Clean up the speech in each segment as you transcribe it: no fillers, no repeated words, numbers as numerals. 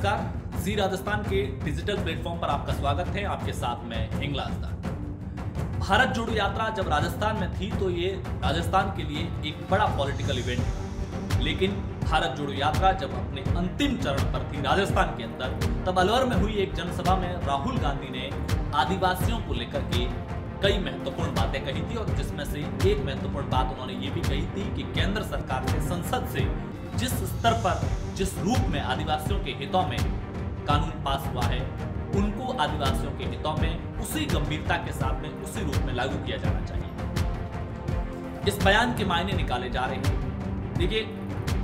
नमस्कार, जी राजस्थान के digital platform पर आपका स्वागत है। आपके साथ मैं हिंगलाजदार। भारत जोड़ो यात्रा जब राजस्थान में थी तो ये राजस्थान के लिए एक बड़ा पॉलिटिकल इवेंट था, लेकिन भारत जोड़ो यात्रा जब अपने अंतिम चरण पर थी राजस्थान के अंदर, तब अलवर में हुई एक जनसभा में राहुल गांधी ने आदिवासियों को लेकर के कई महत्वपूर्ण बातें कही थी और जिसमें से एक महत्वपूर्ण बात उन्होंने ये भी कही थी कि केंद्र सरकार से, संसद से जिस स्तर पर, जिस रूप में आदिवासियों के हितों में कानून पास हुआ है, उनको आदिवासियों के हितों में उसी गंभीरता के साथ में, उसी रूप में लागू किया जाना चाहिए। इस बयान के मायने निकाले जा रहे हैं। देखिए,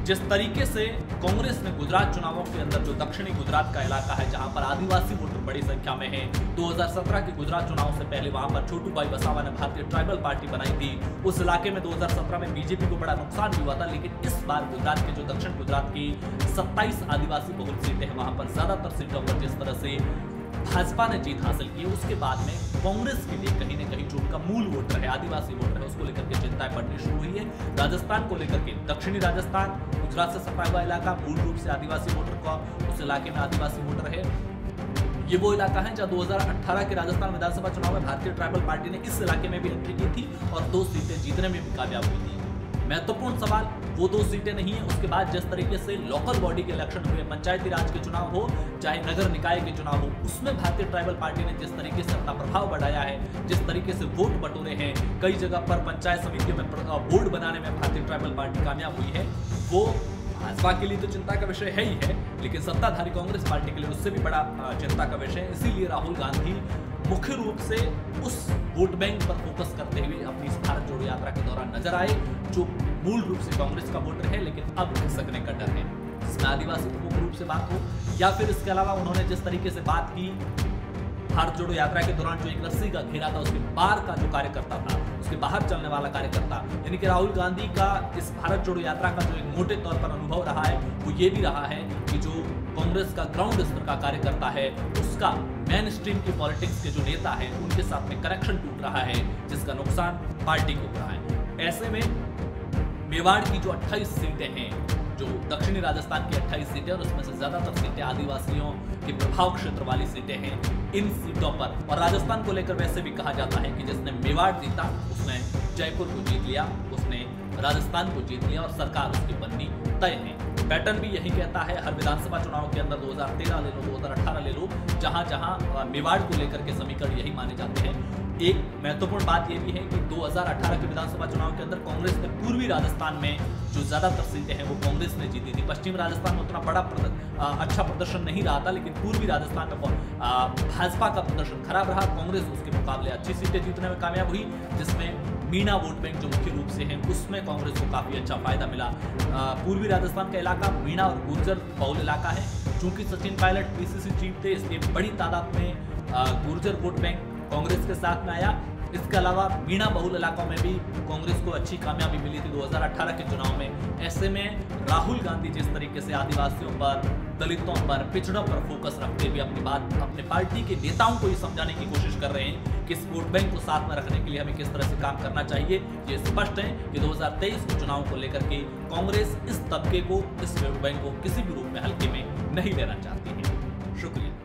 जिस तरीके से कांग्रेस ने गुजरात चुनावों के अंदर, जो दक्षिणी गुजरात का इलाका है जहां पर आदिवासी वोटर बड़ी संख्या में हैं, 2017 के गुजरात चुनाव से पहले वहां पर छोटू भाई वसावा ने भारतीय ट्राइबल पार्टी बनाई थी। उस इलाके में 2017 में बीजेपी को बड़ा नुकसान भी हुआ था, लेकिन इस बार गुजरात के, जो दक्षिण गुजरात की 27 आदिवासी बहुल सीटें हैं, वहां पर ज्यादातर सीटों पर जिस तरह से भाजपा ने जीत हासिल की, उसके बाद में कांग्रेस के लिए कहीं न कहीं जो उनका मूल वोटर है, आदिवासी वोटर है, उसको लेकर के चिंताएं बढ़नी शुरू हुई है। राजस्थान को लेकर के, दक्षिणी राजस्थान, गुजरात से सटा हुआ इलाका, मूल रूप से आदिवासी वोटर का, उस इलाके में आदिवासी वोटर है। ये वो इलाका है जहां 2018 के राजस्थान विधानसभा चुनाव में भारतीय ट्राइबल पार्टी ने इस इलाके में भी एंट्री की थी और 2 सीटें जीतने में भी कामयाब हुई थी। महत्वपूर्ण सवाल वो 2 सीटें नहीं है, उसके बाद जिस तरीके से लोकल बॉडी के इलेक्शन हुए, पंचायती राज के चुनाव हो चाहे नगर निकाय के चुनाव हो, उसमें भारतीय ट्राइबल पार्टी ने जिस तरीके से अपना प्रभाव बढ़ाया है, जिस तरीके से वोट बटोरे हैं, कई जगह पर पंचायत समितियों में बोर्ड बनाने में भारतीय ट्राइबल पार्टी कामयाब हुई है, वो भाजपा के लिए तो चिंता का विषय है ही है, लेकिन सत्ताधारी कांग्रेस पार्टी के लिए उससे भी बड़ा चिंता का विषय है। इसीलिए राहुल गांधी मुख्य रूप से उस वोट बैंक पर फोकस करते हुए अपनी इस भारत जोड़ो यात्रा के दौरान नजर आए, जो मूल रूप से कांग्रेस का वोटर है, लेकिन अब खिसकने का डर है। इसमें आदिवासी प्रमुख रूप से बात हो या फिर इसके अलावा उन्होंने जिस तरीके से बात की भारत जोड़ो यात्रा के दौरान, जो एक रस्सी का घेरा था, उसके पार का जो कार्यकर्ता था, उसके बाहर चलने वाला कार्यकर्ता, यानी कि राहुल गांधी का इस भारत जोड़ो यात्रा का जो एक मोटे तौर पर अनुभव रहा है, वो ये भी रहा है कि जो कांग्रेस का ग्राउंड स्तर का कार्यकर्ता है, उसका मेन स्ट्रीम की पॉलिटिक्स के जो नेता है, उनके साथ में कनेक्शन टूट रहा है, जिसका नुकसान पार्टी को हो रहा है। ऐसे में मेवाड़ की जो 28 सीटें हैं, जो दक्षिणी राजस्थान की 28 सीटें और उसमें से ज्यादातर सीटें आदिवासियों के प्रभाव क्षेत्र वाली सीटें हैं, इन सीटों पर, और राजस्थान को लेकर वैसे भी कहा जाता है कि जिसने मेवाड़ जीता उसने जयपुर को जीत लिया, उसने राजस्थान को जीत लिया और सरकार उसकी बननी तय है। पैटर्न भी यही कहता है, हर विधानसभा चुनाव के अंदर 2013 ले लो, 2018 ले लो, जहां जहां मेवाड़ को लेकर के समीकरण यही माने जाते हैं। एक महत्वपूर्ण बात यह भी है कि 2018 के विधानसभा चुनाव के अंदर कांग्रेस ने पूर्वी राजस्थान में जो ज्यादातर सीटें हैं वो कांग्रेस ने जीती थी। पश्चिम राजस्थान में उतना बड़ा अच्छा प्रदर्शन नहीं रहा था, लेकिन पूर्वी राजस्थान में भाजपा का प्रदर्शन खराब रहा, कांग्रेस उसके मुकाबले अच्छी सीटें जीतने में कामयाब हुई, जिसमें मीणा वोट बैंक जो मुख्य रूप से है, उसमें कांग्रेस को काफी अच्छा फायदा मिला। पूर्वी राजस्थान का इलाका मीणा और गुर्जर बहुल इलाका है। चूंकि सचिन पायलट पीसीसी चीफ थे, इसलिए बड़ी तादाद में गुर्जर वोट बैंक कांग्रेस के साथ में आया। इसके अलावा मीणा बहुल इलाकों में भी कांग्रेस को अच्छी कामयाबी मिली थी 2018 के चुनाव में। ऐसे में राहुल गांधी जिस तरीके से आदिवासियों पर, दलितों पर, पिछड़ों पर फोकस रखते हुए अपनी बात अपने पार्टी के नेताओं को ये समझाने की कोशिश कर रहे हैं कि इस वोट बैंक को साथ में रखने के लिए हमें किस तरह से काम करना चाहिए, ये स्पष्ट है कि 2023 के चुनाव को लेकर के कांग्रेस इस तबके को, इस वोट बैंक को किसी भी रूप में हल्के में नहीं लेना चाहती है। शुक्रिया।